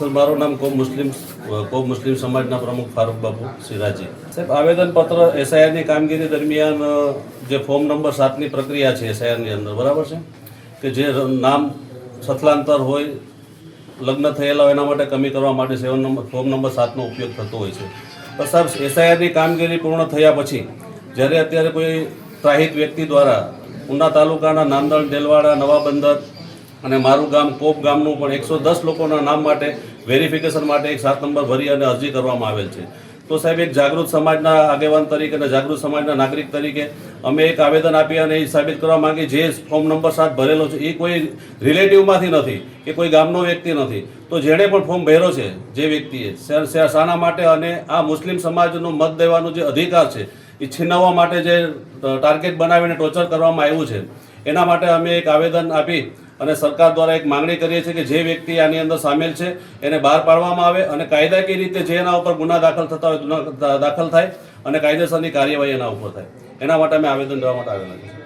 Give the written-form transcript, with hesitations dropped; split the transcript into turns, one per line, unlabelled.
Sir, મારું નામ કોમ મુસ્લિમ સમાજના પ્રમુખ ફારૂક બાપુ સિરાજી. સાહેબ, આવેદનપત્ર એસઆઈઆરની કામગીરી દરમિયાન જે ફોર્મ નંબર 7ની પ્રક્રિયા છે એસઆઈઆરની અંદર, બરાબર છે, કે જે નામ સથલાંતર હોય, લગ્ન થયેલા હોય એના માટે કમી કરવા માટે ફોર્મ નંબર 7નો ઉપયોગ થતો હોય છે. પણ સાહેબ, એસઆઈઆરની કામગીરી પૂર્ણ થયા પછી જ્યારે અત્યારે કોઈ ત્રાહિત વ્યક્તિ દ્વારા ઉના તાલુકાના નાંદણ, દેલવાડા, નવાબંદર અને મારું ગામ કોપ ગામનું પણ 110 લોકોના નામ માટે વેરિફિકેશન માટે એક 7 નંબર ભરી અને અરજી કરવામાં આવેલ છે. તો સાહેબ, એક જાગૃત સમાજના આગેવાન તરીકે અને જાગૃત સમાજના નાગરિક તરીકે અમે એક આવેદન આપી અને એ સાબિત કરવા માંગી જે ફોર્મ નંબર 7 ભરેલો છે એ કોઈ રિલેટિવમાંથી નથી કે કોઈ ગામનો વ્યક્તિ નથી. તો જેણે પણ ફોર્મ ભર્યો છે જે વ્યક્તિએ શાના માટે અને આ મુસ્લિમ સમાજનો મત દેવાનો જે અધિકાર છે એ છીનવવા માટે જે ટાર્ગેટ બનાવીને ટોર્ચર કરવામાં આવ્યું છે એના માટે અમે એક આવેદન આપી અને સરકાર દ્વારા એક માંગણી કરીએ છીએ કે જે વ્યક્તિ આની અંદર સામેલ છે એને બહાર પાડવામાં આવે અને કાયદાકીય રીતે જે એના ઉપર ગુના દાખલ થતા હોય ગુના દાખલ થાય અને કાયદેસરની કાર્યવાહી એના ઉપર થાય. એના માટે અમે આવેદન દેવા માટે આવેલા છીએ.